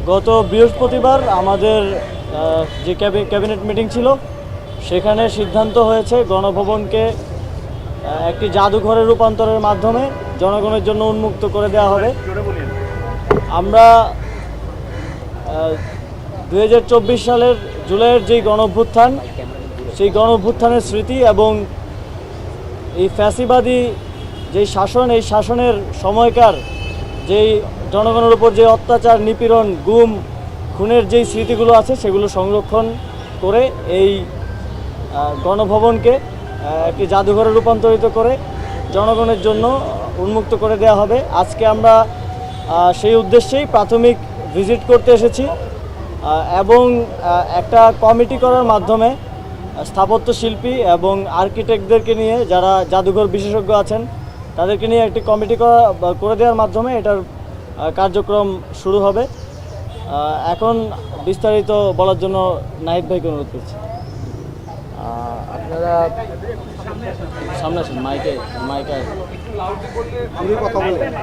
গত বৃহস্পতিবার আমাদের যে ক্যাবিনেট মিটিং ছিল সেখানে সিদ্ধান্ত হয়েছে গণভবনকে একটি জাদুঘরে রূপান্তরের মাধ্যমে জনগণের জন্য উন্মুক্ত করে দেওয়া হবে। আমরা 2024 সালের জুলাইয়ের যেই গণঅভ্যুত্থান, সেই গণঅভ্যুত্থানের স্মৃতি এবং এই ফ্যাসিবাদী যেই শাসন, এই শাসনের সময়কার যেই জনগণের উপর যে অত্যাচার, নিপীড়ন, গুম, খুনের যেই স্মৃতিগুলো আছে সেগুলো সংরক্ষণ করে এই গণভবনকে একটি জাদুঘরে রূপান্তরিত করে জনগণের জন্য উন্মুক্ত করে দেওয়া হবে। আজকে আমরা সেই উদ্দেশ্যেই প্রাথমিক ভিজিট করতে এসেছি এবং একটা কমিটি করার মাধ্যমে স্থাপত্য শিল্পী এবং আর্কিটেক্টদেরকে নিয়ে, যারা জাদুঘর বিশেষজ্ঞ আছেন, তাদেরকে নিয়ে একটি কমিটি করে দেওয়ার মাধ্যমে এটার কার্যক্রম শুরু হবে। এখন বিস্তারিত বলার জন্য নাহিদ ভাইকে অনুরোধ করছি। আপনারা সামনে আসুন, মাইকে কথা বলতে হবে।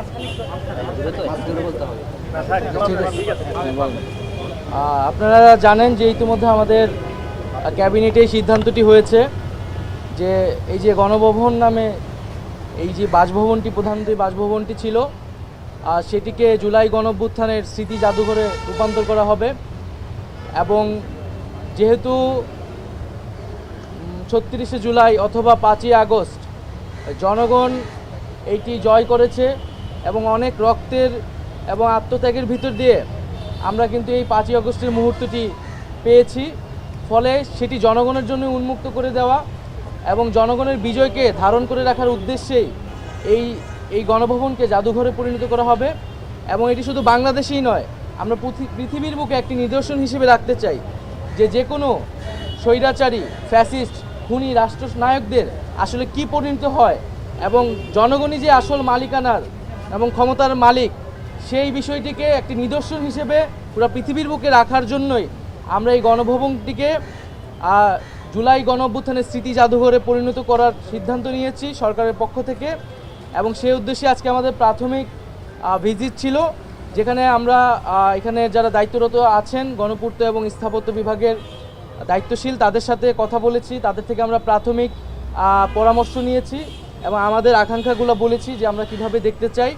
আপনারা জানেন যে ইতিমধ্যে আমাদের ক্যাবিনেটে সিদ্ধান্তটি হয়েছে যে এই যে গণভবন নামে এই যে বাসভবনটি, প্রধানমন্ত্রী বাসভবনটি ছিল, সেটিকে জুলাই গণঅভ্যুত্থানের স্মৃতি জাদুঘরে রূপান্তর করা হবে। এবং যেহেতু 36শে জুলাই অথবা 5ই আগস্ট জনগণ এইটি জয় করেছে এবং অনেক রক্তের এবং আত্মত্যাগের ভিতর দিয়ে আমরা কিন্তু এই 5ই আগস্টের মুহূর্তটি পেয়েছি। ফলে সেটি জনগণের জন্য উন্মুক্ত করে দেওয়া এবং জনগণের বিজয়কে ধারণ করে রাখার উদ্দেশ্যেই এই গণভবনকে জাদুঘরে পরিণত করা হবে। এবং এটি শুধু বাংলাদেশেই নয়, আমরা পৃথিবীর বুকে একটি নিদর্শন হিসেবে রাখতে চাই যে কোনো স্বৈরাচারী, ফ্যাসিস্ট, খুনি রাষ্ট্রনায়কদের আসলে কি পরিণত হয় এবং জনগণই যে আসল মালিকানার এবং ক্ষমতার মালিক, সেই বিষয়টিকে একটি নিদর্শন হিসেবে পুরো পৃথিবীর বুকে রাখার জন্যই আমরা এই গণভবনটিকে জুলাই গণঅভ্যুত্থানের স্মৃতি জাদুঘরে পরিণত করার সিদ্ধান্ত নিয়েছি সরকারের পক্ষ থেকে। এবং সেই উদ্দেশ্যে আজকে আমাদের প্রাথমিক ভিজিট ছিল, যেখানে আমরা এখানে যারা দায়িত্বরত আছেন গণপূর্ত এবং স্থাপত্য বিভাগের দায়িত্বশীল, তাদের সাথে কথা বলেছি, তাদের থেকে আমরা প্রাথমিক পরামর্শ নিয়েছি এবং আমাদের আকাঙ্ক্ষাগুলো বলেছি যে আমরা কিভাবে দেখতে চাই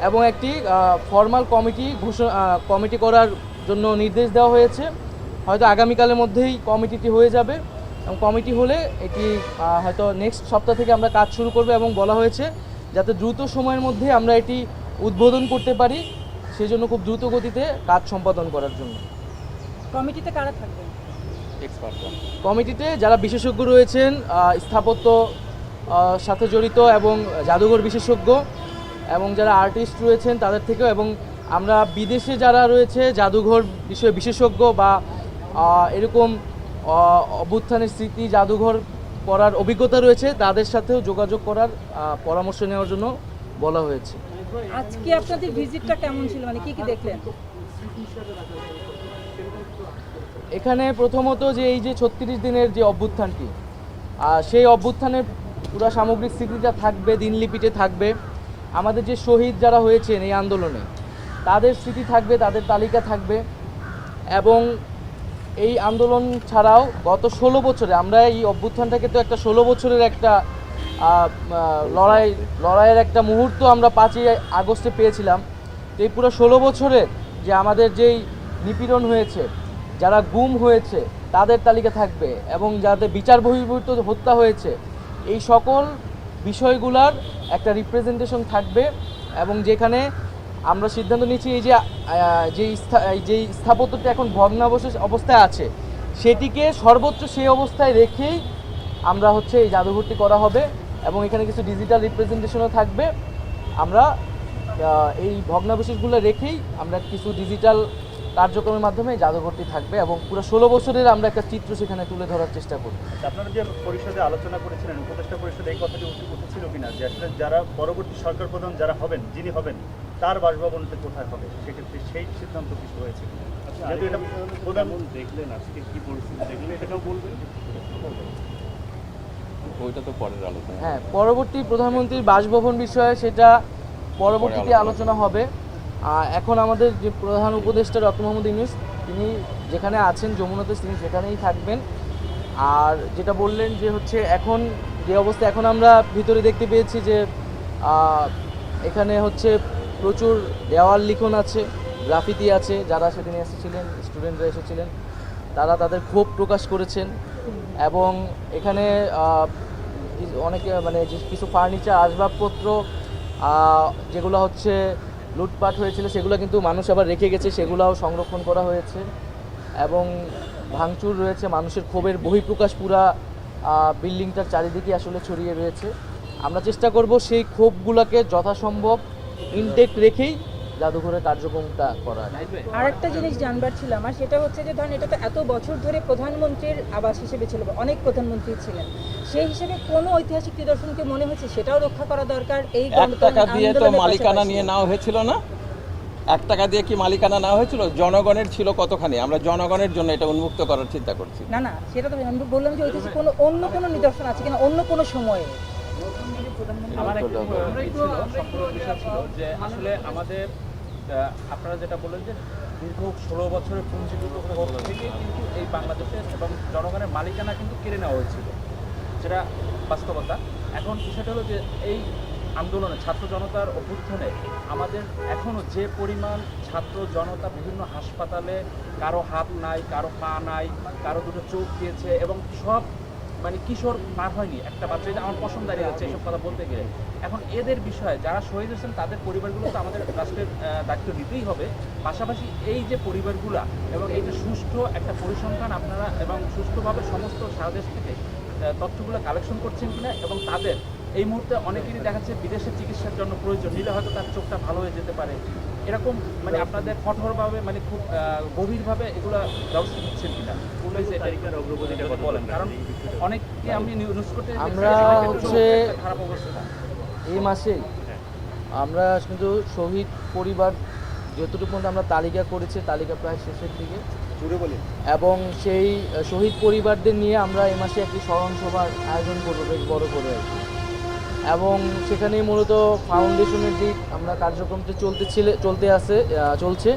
এবং একটি ফর্মাল কমিটি করার জন্য নির্দেশ দেওয়া হয়েছে। হয়তো আগামীকালের মধ্যেই কমিটিটি হয়ে যাবে এবং কমিটি হলে এটি হয়তো নেক্সট সপ্তাহ থেকে আমরা কাজ শুরু করব এবং বলা হয়েছে যাতে দ্রুত সময়ের মধ্যে আমরা এটি উদ্বোধন করতে পারি, সেজন্য খুব দ্রুত গতিতে কাজ সম্পাদন করার জন্য। কমিটিতে কারা থাকবেন? কমিটিতে যারা বিশেষজ্ঞ রয়েছেন, স্থাপত্য সাথে জড়িত এবং জাদুঘর বিশেষজ্ঞ এবং যারা আর্টিস্ট রয়েছেন তাদের থেকেও, এবং আমরা বিদেশে যারা রয়েছে জাদুঘর বিষয়ে বিশেষজ্ঞ বা এরকম অভ্যুত্থানের স্মৃতি জাদুঘর করার অভিজ্ঞতা রয়েছে, তাদের সাথেও যোগাযোগ করার পরামর্শ নেওয়ার জন্য বলা হয়েছে। আজকে আপনাদের ভিজিটটা কেমন ছিল, মানে কি দেখলেন? এখানে প্রথমত যে এই যে 36 দিনের যে অভ্যুত্থানটি, সেই অভ্যুত্থানের পুরো সামগ্রিক স্মৃতিটা থাকবে, দিনলিপিতে থাকবে। আমাদের যে শহীদ যারা হয়েছেন এই আন্দোলনে, তাদের স্মৃতি থাকবে, তাদের তালিকা থাকবে। এবং এই আন্দোলন ছাড়াও গত 16 বছরে আমরা এই অভ্যুত্থানটাকে তো একটা 16 বছরের একটা লড়াইয়ের একটা মুহূর্ত আমরা 5ই আগস্টে পেয়েছিলাম। তো এই পুরো 16 বছরের যে আমাদের যেই নিপীড়ন হয়েছে, যারা গুম হয়েছে তাদের তালিকা থাকবে এবং যাদের বিচার বহির্ভূত হত্যা হয়েছে, এই সকল বিষয়গুলোর একটা রিপ্রেজেন্টেশন থাকবে। এবং যেখানে আমরা সিদ্ধান্ত নিয়েছি এই যে স্থাপত্যটা এখন ভগ্নাবশেষ অবস্থায় আছে, সেটিকে সর্বোচ্চ সেই অবস্থায় রেখেই আমরা এই জাদুঘরটি করা হবে এবং এখানে কিছু ডিজিটাল রিপ্রেজেন্টেশনও থাকবে। আমরা এই ভগ্নাবশেষগুলো রেখেই আমরা কিছু ডিজিটাল কার্যক্রমের মাধ্যমে জাদুঘরটি থাকবে এবং পুরো 16 বছরের আমরা একটা চিত্র সেখানে তুলে ধরার চেষ্টা করব। আপনারা যে পরিষদে আলোচনা করেছিলেন, উপদেষ্টা পরিষদে এই কথাটি উঠেছিল কিনা যে আসলে যারা পরবর্তী সরকার প্রধান যারা হবেন, যিনি হবেন, তার বাসভবনটি কোথায় হবে, সেক্ষেত্রে সেই সিদ্ধান্ত কিছু হয়েছে? যেহেতু এটা প্রধান দেখলেন, আজকে কি পরিস্থিতি দেখলেন এটাও বলবেন। ওইটা তো পরের আলোচনা। হ্যাঁ, পরবর্তী প্রধানমন্ত্রীর বাসভবন বিষয়ে সেটা পরবর্তীতে আলোচনা হবে। এখন আমাদের যে প্রধান উপদেষ্টা ডক্টর মোহাম্মদ ইউনূস তিনি যেখানে আছেন যমুনাতে তিনি সেখানেই থাকবেন। আর যেটা বললেন যে হচ্ছে এখন যে অবস্থা এখন আমরা ভিতরে দেখতে পেয়েছি যে এখানে হচ্ছে প্রচুর দেওয়াল লিখন আছে, গ্রাফিতি আছে। যারা সেদিন এসেছিলেন স্টুডেন্টরা এসেছিলেন তারা তাদের ক্ষোভ প্রকাশ করেছেন এবং এখানে অনেকে মানে যে কিছু ফার্নিচার আসবাবপত্র যেগুলো হচ্ছে লুটপাট হয়েছিল সেগুলো কিন্তু মানুষ আবার রেখে গেছে, সেগুলোও সংরক্ষণ করা হয়েছে এবং ভাঙচুর রয়েছে। মানুষের ক্ষোভের বহিঃপ্রকাশ পুরা বিল্ডিংটার চারিদিকে আসলে ছড়িয়ে রয়েছে। আমরা চেষ্টা করব সেই ক্ষোভগুলোকে যথাসম্ভব ইনটেক্ট রেখেই জাদুঘরের কার্যক্রমটা করা। আরেকটা জিনিস জানবার ছিল আমার, সেটা হচ্ছে যে ধরেন এটা তো এত বছর ধরে প্রধানমন্ত্রীর আবাস হিসেবে ছিল, অনেক প্রধানমন্ত্রী ছিলেন, সেই হিসেবে কোনো ঐতিহাসিক নিদর্শনকে মনে হচ্ছে সেটাও রক্ষা করা দরকার। এই 1 টাকা দিয়ে তো মালিকানা নিয়ে নেওয়া হয়েছিল না? 1 টাকা দিয়ে কি মালিকানা নেওয়া হয়েছিল? জনগণের ছিল কতখানি? আমরা জনগণের জন্য এটা উন্মুক্ত করার চিন্তা করছি। না না, সেটা তো আমি বললাম যে ঐতিহাসিক কোনো অন্য কোনো নিদর্শন আছে কিনা অন্য কোনো সময়ে। আমার একটু বিষয় ছিল যে আসলে আমাদের আপনারা যেটা বললেন যে দীর্ঘ 16 বছরের পুঞ্জীভূত ক্ষোভ থেকে কিন্তু এই বাংলাদেশে এবং জনগণের মালিকানা কিন্তু কেড়ে নেওয়া হয়েছিল, যেটা বাস্তবতা। এখন বিষয়টা হলো যে এই আন্দোলনে ছাত্র জনতার অভ্যুত্থানে আমাদের এখনও যে পরিমাণ ছাত্র জনতা বিভিন্ন হাসপাতালে, কারো হাত নাই, কারো পা নাই, কারো দুটো চোখ দিয়েছে এবং সব মানে কিশোর পার হয়নি, একটা বাচ্চা যদি আমার পছন্দ দাঁড়িয়ে যাচ্ছে এইসব কথা বলতে গেলে। এখন এদের বিষয়ে যারা শহীদ হয়েছেন তাদের পরিবারগুলো তো আমাদের রাষ্ট্রের দায়িত্ব নিতেই হবে। পাশাপাশি এই যে পরিবারগুলা এবং এই যে সুষ্ঠু একটা পরিসংখ্যান আপনারা এবং সুষ্ঠুভাবে সমস্ত সারা দেশ থেকে তথ্যগুলো কালেকশন করছেন কিনা এবং তাদের এই মুহূর্তে অনেকেরই দেখাচ্ছে বিদেশে চিকিৎসার জন্য প্রয়োজন, নিলে হয়তো তার চোখটা ভালো হয়ে যেতে পারে, এরকম মানে আপনাদের কঠোরভাবে মানে খুব গভীরভাবে এগুলো ব্যবস্থা নিচ্ছেন কিনা তালিকার অগ্রগতিটা কত বলেন। কারণ অনেককে আমি নিউজ করতে আমরা হচ্ছে খারাপ অবস্থা এই মাসে আমরা কিন্তু শহীদ পরিবার যতটুকু পর্যন্ত আমরা তালিকা করেছি, তালিকা প্রায় শেষের দিকে এবং সেই শহীদ পরিবারদের নিয়ে আমরা এই মাসে একটি স্মরণ সভার আয়োজন করবো বেশ বড় করে আর কি। এবং সেখানে মূলত ফাউন্ডেশনের দিক আমরা কার্যক্রমটা চলছে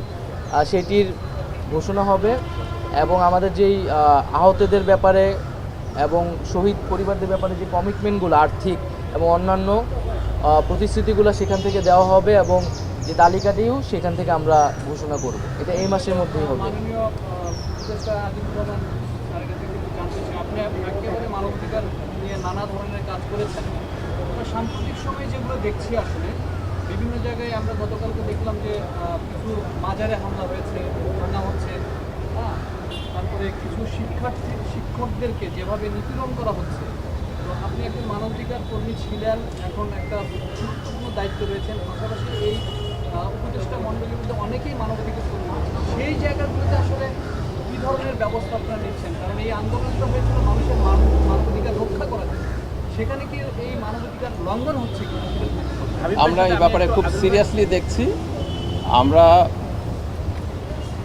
সেটির ঘোষণা হবে এবং আমাদের যেই আহতদের ব্যাপারে এবং শহীদ পরিবারদের ব্যাপারে যে কমিটমেন্টগুলো আর্থিক এবং অন্যান্য প্রতিশ্রুতিগুলো সেখান থেকে দেওয়া হবে এবং যে তালিকাটিও সেখান থেকে আমরা ঘোষণা করব। এটা এই মাসের মধ্যেই হবে। মাননীয় উপদেষ্টা আজিজুর রহমান স্যারের কাছে কিন্তু জানতে চাই, আপনি একেবারে মানবাধিকার নিয়ে নানা ধরনের কাজ করেছেন। আমরা সাম্প্রতিক সময়ে যেগুলো দেখছি আসলে বিভিন্ন জায়গায় আমরা গতকালকে দেখলাম যে কিছু মাজারে হামলা হয়েছে, ভাঙা হচ্ছে, হ্যাঁ, তারপরে কিছু শিক্ষকদেরকে যেভাবে নিপীড়ন করা হচ্ছে। তো আপনি একজন মানবাধিকার কর্মী ছিলেন, এখন একটা গুরুত্বপূর্ণ দায়িত্ব রয়েছেন, পাশাপাশি এই উপদেষ্টা মণ্ডলীর মধ্যে অনেকেই মানবাধিকার কর্মী। সেই জায়গাগুলোতে আসলে কী ধরনের ব্যবস্থা আপনারা নিচ্ছেন? কারণ এই আন্দোলনটা হয়েছিল মানুষের মানবাধিকার রক্ষা করার জন্য, সেখানে কি এই মানবাধিকার লঙ্ঘন হচ্ছে কি? আমরা এই ব্যাপারে খুব সিরিয়াসলি দেখছি। আমরা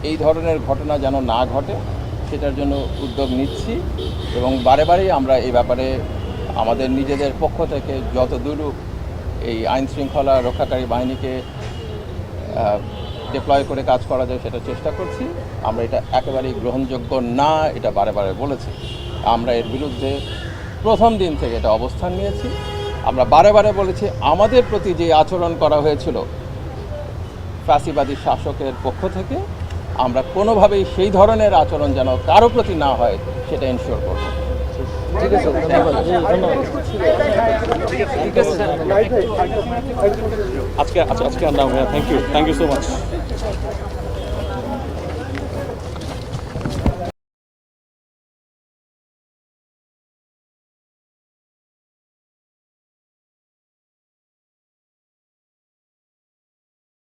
এই ধরনের ঘটনা যেন না ঘটে সেটার জন্য উদ্যোগ নিচ্ছি এবং বারে বারেই আমরা এই ব্যাপারে আমাদের নিজেদের পক্ষ থেকে যতদূর এই আইন শৃঙ্খলা রক্ষাকারী বাহিনীকে ডিপ্লয় করে কাজ করা যায় সেটা চেষ্টা করছি। আমরা এটা একেবারেই গ্রহণযোগ্য না, এটা বারে বারে বলেছি। আমরা এর বিরুদ্ধে প্রথম দিন থেকে এটা অবস্থান নিয়েছি। আমরা বারে বারে বলেছি আমাদের প্রতি যে আচরণ করা হয়েছিল ফ্যাসিবাদী শাসকের পক্ষ থেকে, আমরা কোনোভাবেই সেই ধরনের আচরণ যেন কারো প্রতি না হয় সেটা এনশিওর করব। ঠিক আছে, ধন্যবাদ। আজকে আমরা থ্যাংক ইউ সো মাচ।